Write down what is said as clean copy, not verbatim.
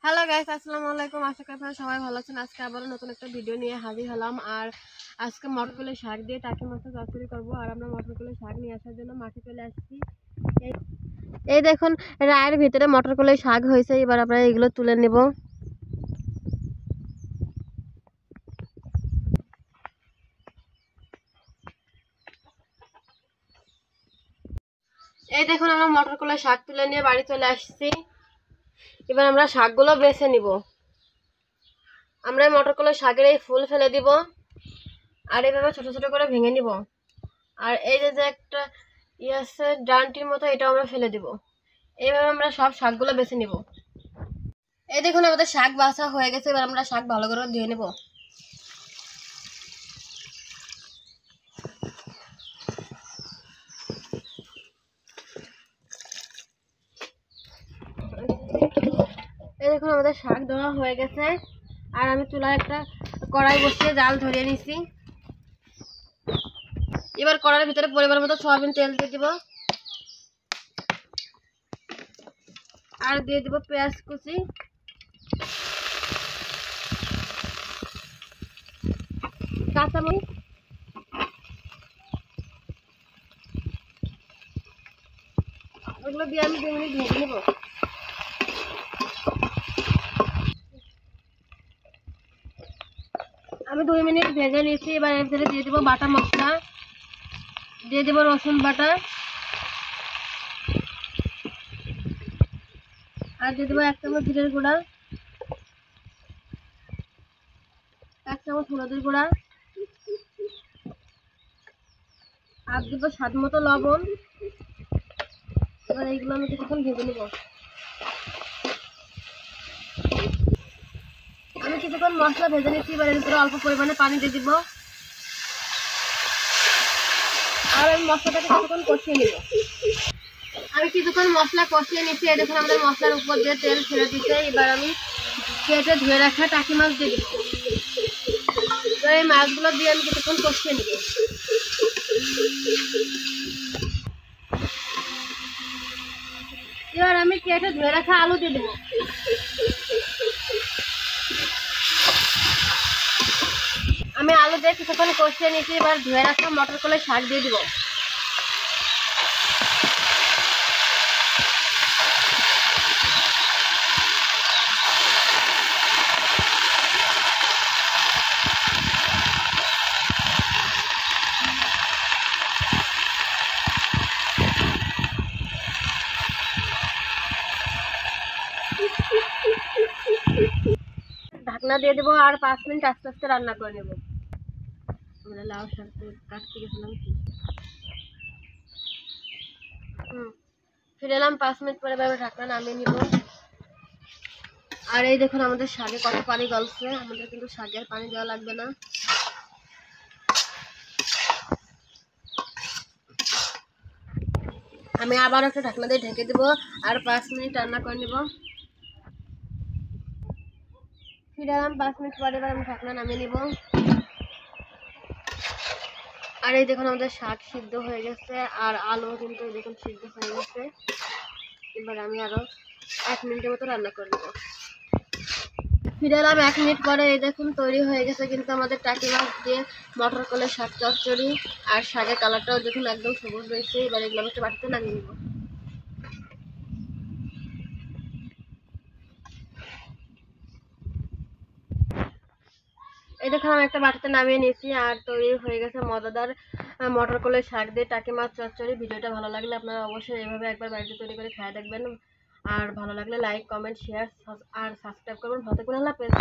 Hello guys, আসসালামু আলাইকুম। আশা করি আপনারা সবাই ভালো আছেন। আজকে আবারও নতুন একটা ভিডিও নিয়ে হাজির হলাম। আর আজকে মটরকলের শাক দিয়ে টাকি মাছের চচ্চড়ি করবো। আর আমরা মটরকলের শাক নিয়ে আসার জন্য মাঠে চলে আসছি। এই দেখুন, রায়ের ভিতরে মটরকলের শাক হয়েছে। এবার আমরা এগুলো তুলে নেব। এই দেখুন, আমরা মটরকলের শাক তুলে নিয়ে বাড়ি চলে আসছি। এবার আমরা শাকগুলো বেছে নিব। আমরা এই মটরকলের শাকের এই ফুল ফেলে দিব আর এইভাবে ছোট ছোট করে ভেঙে নিব। আর এই যে একটা আছে ডান্টির মতো, এটা আমরা ফেলে দিব। এইভাবে আমরা সব শাকগুলো বেছে নিব। এই দেখুন, আমাদের শাক বাছা হয়ে গেছে। এবার আমরা শাক ভালো করে ধুয়ে নেব। এই দেখুন, আমাদের শাক ধোয়া হয়ে গেছে। আর আমি চুলায় একটা কড়াই বসিয়ে জাল ধরিয়ে নিছি। এবার কড়াইয়ের ভিতরে পরিমাণ মতো সয়াবিন তেল দিয়ে দিব। আর দিয়ে দিব পেঁয়াজ কুচি, কাঁচামরিচ, ওগুলো দিয়ে আমি 2 মিনিট ভেজে নেব। আমি 2 মিনিট ভেজে নিয়েছি। এবার এর ভিতরে দিয়ে দিব বাটা মশলা, দিয়ে দিব রসুন বাটা, আর দিয়ে দেবো 1 চামচ জিরের গুঁড়া, 1 চামচ হলুদের গুঁড়া, আর দেবো স্বাদ মতো লবণ। এবার এইগুলো আমি কিছুক্ষণ ভেজে নেব। আমি কিছুক্ষণ মশলা ভেজে নিচ্ছি। এবার এর ভিতরে অল্প পরিমাণে পানি দিয়ে দিব। আর আমি মশলাটাকে কিছুক্ষণ কষিয়ে নেব। আমি কিছুক্ষণ মশলা কষিয়ে নিচ্ছি। এই দেখুন, আমাদের মশলার উপর দিয়ে তেল ছেড়ে দিচ্ছে। এবার আমি কেটে ধুয়ে রাখা টাকি মাছ দিয়ে দিব। তো এই মাছগুলো দিয়ে আমি কিছুক্ষণ কষিয়ে নেব। এবার আমি কেটে ধুয়ে রাখা আলু দিয়ে দেবো। আমি আলু দিয়ে কিছুক্ষণ কষিয়ে নিচ্ছি। এবার ধুয়ে রাখা মটরকলের শাক দিয়ে দিব। ঢাকনা দিয়ে দেবো আর 5 মিনিট আস্তে আস্তে রান্না করে নেব। আমরা লাউ শাক কাটতে গেছিলাম। ফিরে এলাম 5 মিনিট পরে। এবার ঢাকনা নামিয়ে নিব। আর এই দেখুন, আমাদের শাকে কত পানি গলছে। আমাদের কিন্তু শাকে আর পানি দেওয়া লাগবে না। আমি আবার একটা ঢাকনা দিয়ে ঢেকে দেবো আর 5 মিনিট রান্না করে নেব। ফিরে এলাম 5 মিনিট পরে। এবার আমি ঢাকনা নামিয়ে নিব। আর এই দেখুন, আমাদের শাক সিদ্ধ হয়ে গেছে আর আলু কিন্তু দেখুন সিদ্ধ হয়ে গেছে। এবার আমি আরো 1 মিনিটের মতো রান্না করে নেব। ফিরে এলাম 1 মিনিট পরে। এই দেখুন, তৈরি হয়ে গেছে কিন্তু আমাদের টাকি মাছ দিয়ে মটরকলের শাক চচ্চড়ি। আর শাকের কালারটাও দেখুন একদম সবুজ হয়েছে। এবার এগুলো আমি একটা বাটিতে নামিয়ে নেব। এই দেখুন, আমি একটা বাটিতে নামিয়ে নিয়েছি। আর তৈরি হয়ে গেছে মজাদার মটরকলের শাক দিয়ে টাকি মাছ চচ্চড়ি। ভিডিওটা ভালো লাগলে আপনারা অবশ্যই এভাবে একবার বাড়িতে তৈরি করে খেয়ে দেখবেন। আর ভালো লাগলে লাইক, কমেন্ট, শেয়ার আর সাবস্ক্রাইব করবেন। ভালো থাকবেন। আল্লাহ হাফেজ।